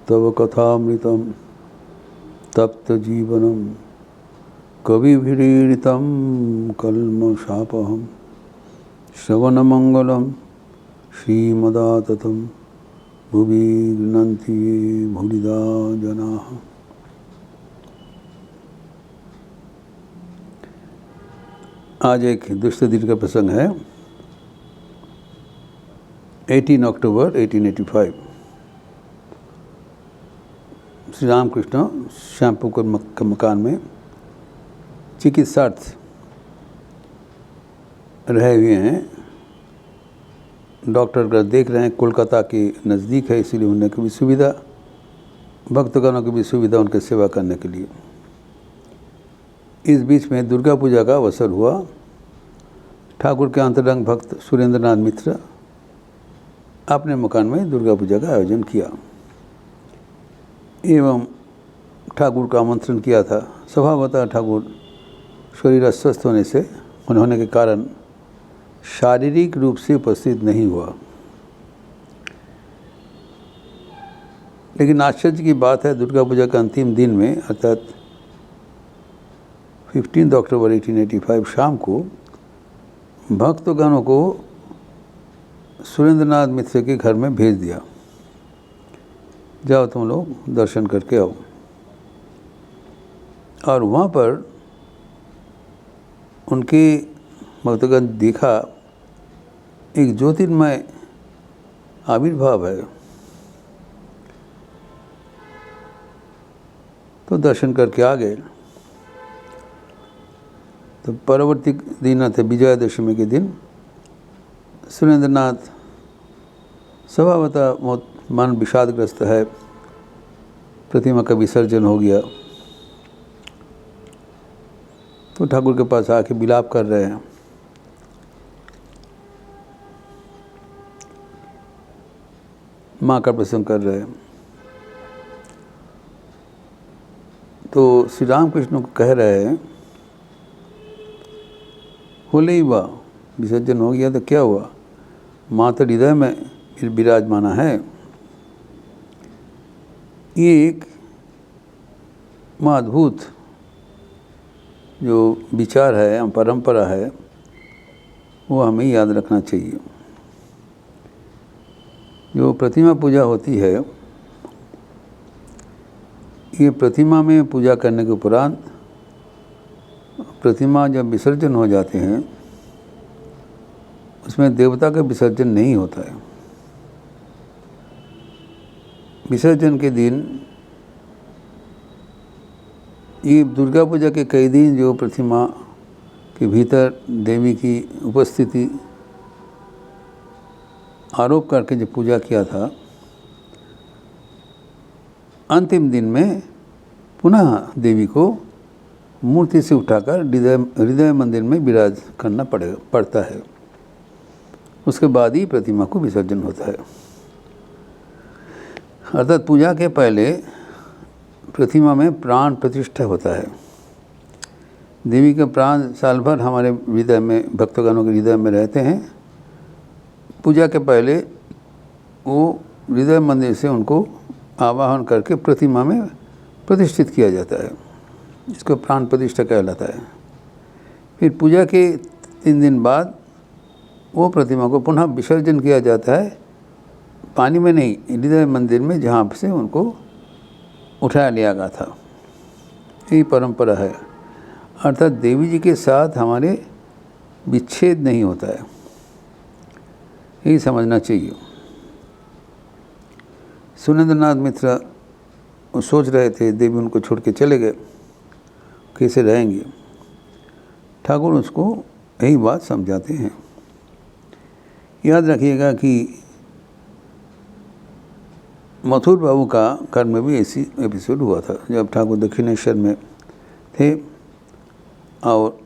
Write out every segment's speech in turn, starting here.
तव कथामृतं तप्तजीवनं कविभिरीडितं कल्मषापहं श्रवणमंगलं श्रीमदाततं भुवि गृह्णन्ति ये भूरिदा जनाः। आज एक दुष्ट दिन का प्रसंग है। 18 अक्टूबर 1885 श्री रामकृष्ण श्यामपुकुर के मकान में चिकित्सार्थ रहे हुए हैं। डॉक्टर का देख रहे हैं, कोलकाता के नज़दीक है, इसीलिए उन्हें की भी सुविधा, भक्तगणों की भी सुविधा उनकी सेवा करने के लिए। इस बीच में दुर्गा पूजा का अवसर हुआ। ठाकुर के अंतरंग भक्त सुरेंद्रनाथ मिश्र अपने मकान में दुर्गा पूजा का आयोजन किया एवं ठाकुर का आमंत्रण किया था। स्वभावतः ठाकुर शरीर अस्वस्थ होने के कारण शारीरिक रूप से उपस्थित नहीं हुआ। लेकिन आश्चर्य की बात है, दुर्गा पूजा के अंतिम दिन में अर्थात 15 अक्टूबर 1885 शाम को भक्तगणों को सुरेंद्रनाथ मिश्र के घर में भेज दिया, जाओ तुम लोग दर्शन करके आओ। और वहाँ पर उनके भक्तगण देखा एक ज्योतिर्मय आविर्भाव है, तो दर्शन करके आ गए। तो परवर्ती दिन थे विजयादशमी के दिन सुरेंद्रनाथ स्वभावतः बहुत मन विषादग्रस्त है, प्रतिमा का विसर्जन हो गया। तो ठाकुर के पास आके विलाप कर रहे हैं। माँ का प्रसंग कर रहे हैं। तो श्री रामकृष्ण को कह रहे हैं, होले ही हुआ, विसर्जन हो गया तो क्या हुआ, माँ तो हृदय में विराजमाना है। ये एक अद्भुत जो विचार है, परंपरा है, वो हमें याद रखना चाहिए। जो प्रतिमा पूजा होती है, ये प्रतिमा में पूजा करने के उपरांत प्रतिमा जब विसर्जन हो जाते हैं, उसमें देवता का विसर्जन नहीं होता है। विसर्जन के दिन ये दुर्गा पूजा के कई दिन जो प्रतिमा के भीतर देवी की उपस्थिति आरोप करके जो पूजा किया था, अंतिम दिन में पुनः देवी को मूर्ति से उठाकर हृदय मंदिर में विराज करना पड़ता है। उसके बाद ही प्रतिमा को विसर्जन होता है। अर्थात पूजा के पहले प्रतिमा में प्राण प्रतिष्ठा होता है। देवी के प्राण साल भर हमारे हृदय में, भक्तगणों के हृदय में रहते हैं। पूजा के पहले वो हृदय मंदिर से उनको आवाहन करके प्रतिमा में प्रतिष्ठित किया जाता है। इसको प्राण प्रतिष्ठा कहलाता है। फिर पूजा के 3 दिन बाद वो प्रतिमा को पुनः विसर्जन किया जाता है, पानी में नहीं, हृदय मंदिर में, जहाँ से उनको उठाया लिया गया था। यही परंपरा है। अर्थात देवी जी के साथ हमारे विच्छेद नहीं होता है, यही समझना चाहिए। सुरेंद्रनाथ मिश्र सोच रहे थे, देवी उनको छोड़ के चले गए, कैसे रहेंगे। ठाकुर उसको यही बात समझाते हैं। याद रखिएगा कि मथुर बाबू का घर में भी ऐसी एपिसोड हुआ था, जब ठाकुर दक्षिणेश्वर में थे और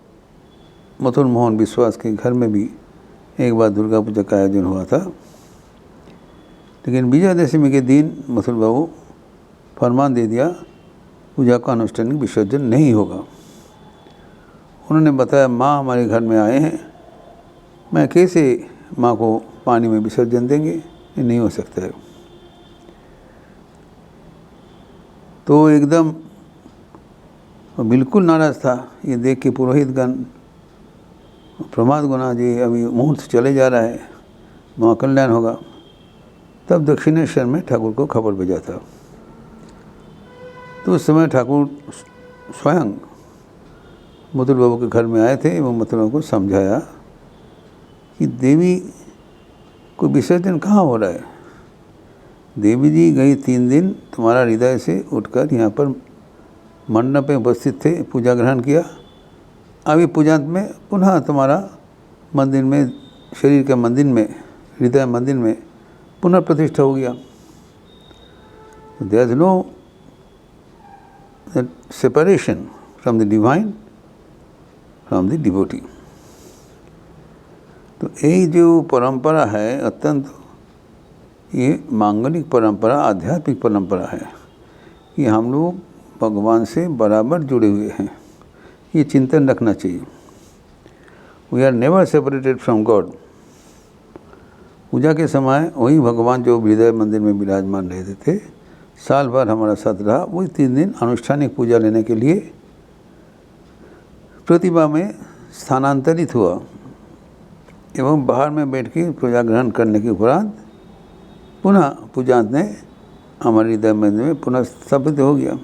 मथुर मोहन विश्वास के घर में भी एक बार दुर्गा पूजा का आयोजन हुआ था। लेकिन विजयादशमी के दिन मथुर बाबू फरमान दे दिया, पूजा का अनुष्ठानिक विसर्जन नहीं होगा। उन्होंने बताया, माँ हमारे घर में आए हैं, मैं कैसे माँ को पानी में विसर्जन देंगे, ये नहीं हो सकता है। तो एकदम बिल्कुल नाराज़ था। ये देख के पुरोहितगण, प्रमाद गुना जी अभी मुहूर्त चले जा रहा है, महाकल्याण होगा। तब दक्षिणेश्वर में ठाकुर को खबर भेजा था। तो उस समय ठाकुर स्वयं मथुर बाबू के घर में आए थे एवं मथुर बाबू को समझाया कि देवी को विसर्जन कहाँ हो रहा है। देवी जी गई 3 दिन तुम्हारा हृदय से उठकर यहाँ पर मंडप में उपस्थित थे, पूजा ग्रहण किया। अभी पूजांत में पुनः तुम्हारा मंदिर में, शरीर के मंदिर में, हृदय मंदिर में पुनः प्रतिष्ठा हो गया। There is no separation from the divine from the devotee. तो यही जो परंपरा है, अत्यंत ये मांगलिक परंपरा, आध्यात्मिक परंपरा है कि हम लोग भगवान से बराबर जुड़े हुए हैं। ये चिंतन रखना चाहिए। We are never separated from God. पूजा के समय वही भगवान जो हृदय मंदिर में विराजमान रहते थे, साल भर हमारा साथ रहा, वही 3 दिन अनुष्ठानिक पूजा लेने के लिए प्रतिभा में स्थानांतरित हुआ एवं बाहर में बैठ के पूजा ग्रहण करने के उपरांत पुनः पूजांत ने हमारे हृदय मंदिर में पुनः स्थापित हो गया।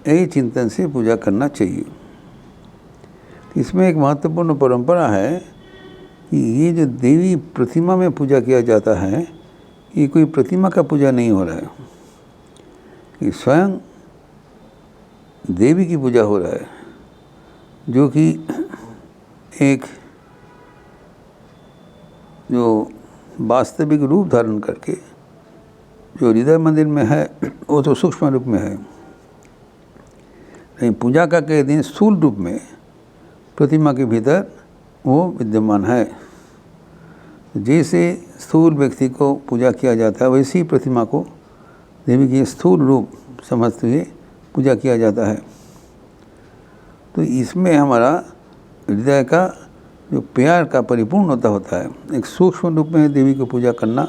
यही चिंतन से पूजा करना चाहिए। इसमें एक महत्वपूर्ण परंपरा है कि ये जो देवी प्रतिमा में पूजा किया जाता है, ये कोई प्रतिमा का पूजा नहीं हो रहा है, ये स्वयं देवी की पूजा हो रहा है, जो कि एक जो वास्तविक रूप धारण करके जो हृदय मंदिर में है वो तो सूक्ष्म रूप में है, लेकिन पूजा का के दिन स्थूल रूप में प्रतिमा के भीतर वो विद्यमान है। जैसे स्थूल व्यक्ति को पूजा किया जाता है, वैसी प्रतिमा को देवी की स्थूल रूप समझते हुए पूजा किया जाता है। तो इसमें हमारा हृदय का जो प्यार का परिपूर्णता होता है, एक सूक्ष्म रूप में देवी को पूजा करना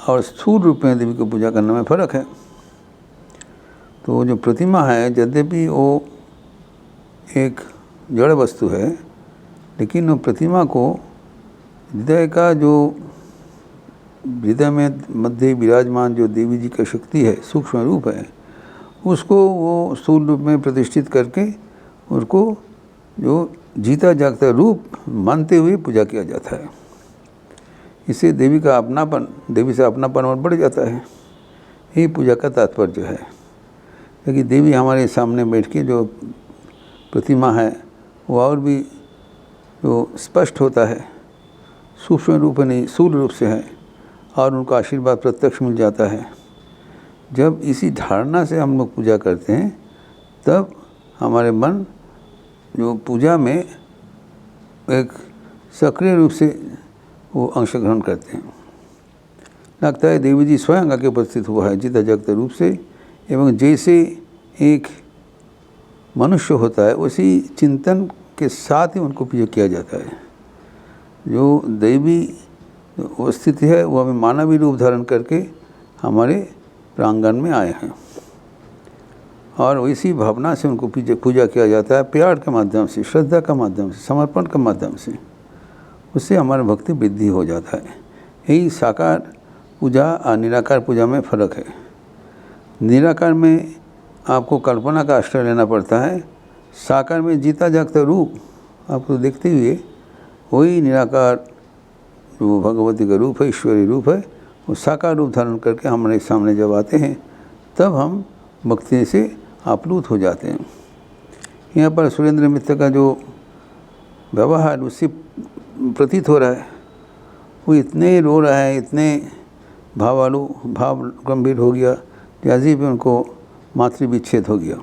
और स्थूल रूप में देवी को पूजा करने में फ़र्क है। तो जो प्रतिमा है, यद्यपि वो एक जड़ वस्तु है, लेकिन वो प्रतिमा को हृदय का जो हृदय में मध्य विराजमान जो देवी जी का शक्ति है, सूक्ष्म रूप है, उसको वो स्थूल रूप में प्रतिष्ठित करके उसको जो जीता जागता रूप मानते हुए पूजा किया जाता है। इससे देवी का अपनापन, देवी से अपनापन और बढ़ जाता है। यही पूजा का तात्पर्य है। क्योंकि देवी हमारे सामने बैठ के जो प्रतिमा है वो और भी जो स्पष्ट होता है, सूक्ष्म रूप नहीं स्थूल रूप से है, और उनका आशीर्वाद प्रत्यक्ष मिल जाता है। जब इसी धारणा से हम लोग पूजा करते हैं, तब हमारे मन जो पूजा में एक सक्रिय रूप से वो अंशग्रहण करते हैं। लगता है देवी जी स्वयं आके उपस्थित हुआ है जीता जागते रूप से, एवं जैसे एक मनुष्य होता है उसी चिंतन के साथ ही उनको पूजा किया जाता है। जो दैवी स्थिति है वो हमें मानवीय रूप धारण करके हमारे प्रांगण में आए हैं, और इसी भावना से उनको पूजा किया जाता है, प्यार के माध्यम से, श्रद्धा का माध्यम से, समर्पण के माध्यम से। उससे हमारा भक्ति वृद्धि हो जाता है। यही साकार पूजा और निराकार पूजा में फ़र्क है। निराकार में आपको कल्पना का आश्रय लेना पड़ता है, साकार में जीता जागता रूप आपको देखते हुए वही निराकार जो भगवती का रूप है, ईश्वरीय रूप है, वो साकार रूप धारण करके हमारे सामने जब आते हैं, तब हम भक्ति से आप्लुत हो जाते हैं। यहाँ पर सुरेंद्र मित्र का जो व्यवहार उससे प्रतीत हो रहा है, वो इतने रो रहा है, इतने भाव गंभीर हो गया, अजीब भी उनको मातृ विच्छेद हो गया।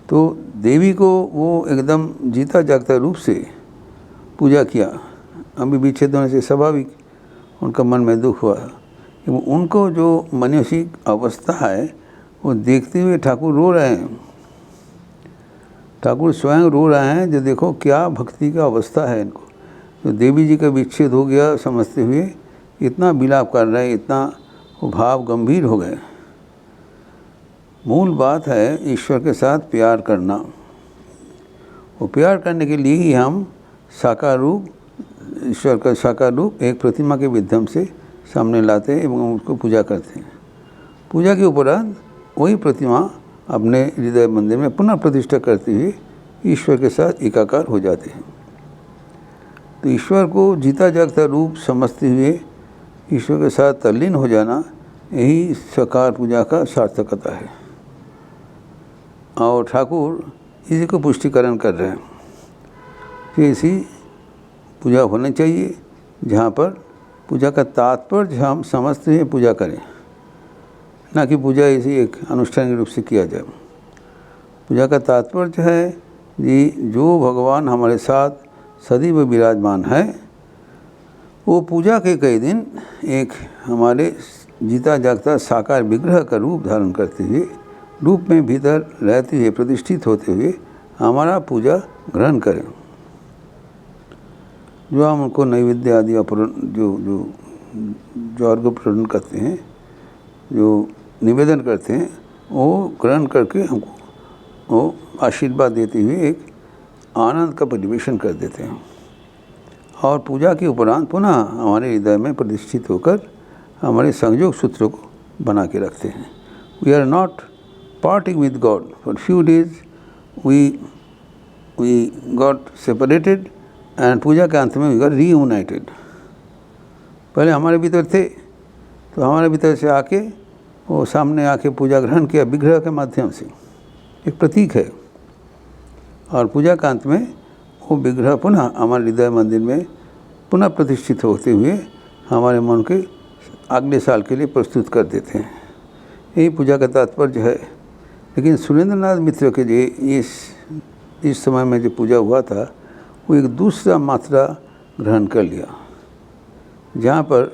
तो देवी को वो एकदम जीता जागता रूप से पूजा किया। अभी विच्छेद होने से स्वाभाविक उनका मन में दुख हुआ। उनको जो मानसिक अवस्था है वो देखते हुए ठाकुर रो रहे हैं। ठाकुर स्वयं रो रहे हैं, जो देखो क्या भक्ति का अवस्था है इनको। तो देवी जी का विच्छेद हो गया समझते हुए इतना विलाप कर रहे हैं, इतना वो भाव गंभीर हो गए। मूल बात है ईश्वर के साथ प्यार करना। वो प्यार करने के लिए ही हम साकार रूप, ईश्वर का साकार रूप एक प्रतिमा के माध्यम से सामने लाते हैं एवं उसको पूजा करते हैं। पूजा के उपरांत वही प्रतिमा अपने हृदय मंदिर में पुनः प्रतिष्ठा करते हुए ईश्वर के साथ एकाकार हो जाते हैं। तो ईश्वर को जीता जागता रूप समझते हुए ईश्वर के साथ तल्लीन हो जाना, यही साकार पूजा का सार्थकता है। और ठाकुर इसी को पुष्टिकरण कर रहे हैं कि ऐसी पूजा होनी चाहिए जहाँ पर पूजा का तात्पर्य हम समझते हुए पूजा करें, ना कि पूजा इसी एक अनुष्ठानिक रूप से किया जाए। पूजा का तात्पर्य है कि जो भगवान हमारे साथ सदैव विराजमान है, वो पूजा के कई दिन एक हमारे जीता जागता साकार विग्रह का रूप धारण करते हुए, रूप में भीतर रहते हुए, प्रतिष्ठित होते हुए हमारा पूजा ग्रहण करें। जो हम उनको नैवेद्य आदि जो अर्घ्य प्रदान करते हैं, जो निवेदन करते हैं, वो ग्रहण करके हमको वो आशीर्वाद देते हुए एक आनंद का परिवेशन कर देते हैं। और पूजा के उपरांत पुनः हमारे हृदय में प्रतिष्ठित होकर हमारे संयोग सूत्रों को बना के रखते हैं। We are not parting with God for few days, we got separated and पूजा के अंत में वी गॉट रीयूनाइटेड। पहले हमारे भीतर थे, तो हमारे भीतर से आके वो सामने आके पूजा ग्रहण किया विग्रह के माध्यम से, एक प्रतीक है। और पूजा का अंत में वो विग्रह पुनः हमारे हृदय मंदिर में पुनः प्रतिष्ठित होते हुए हमारे मन के अगले साल के लिए प्रस्तुत कर देते हैं। यही पूजा का तात्पर्य है। लेकिन सुरेंद्रनाथ मित्र के जो इस समय में जो पूजा हुआ था, वो एक दूसरा मात्रा ग्रहण कर लिया, जहाँ पर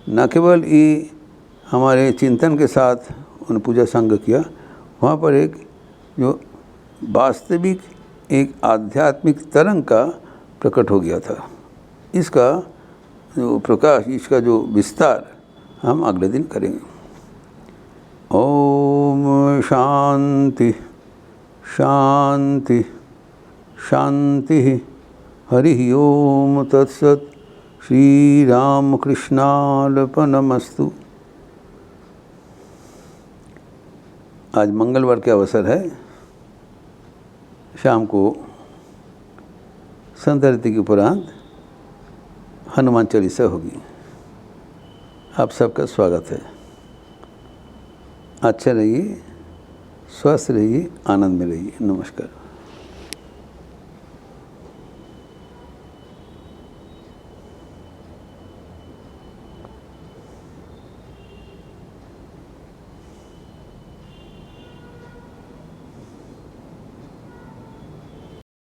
न केवल ये हमारे चिंतन के साथ उन्होंने पूजा संग किया, वहाँ पर एक जो वास्तविक एक आध्यात्मिक तरंग का प्रकट हो गया था। इसका जो प्रकाश, इसका जो विस्तार हम अगले दिन करेंगे। ओम शांति शांति शांति। हरि ओम तत्सत। श्री राम कृष्णार्पणमस्तु। आज मंगलवार के अवसर है, शाम को संत आरती के उपरांत हनुमान चालीसा होगी। आप सबका स्वागत है। अच्छे रहिए, स्वस्थ रहिए, आनंद में रहिए। नमस्कार।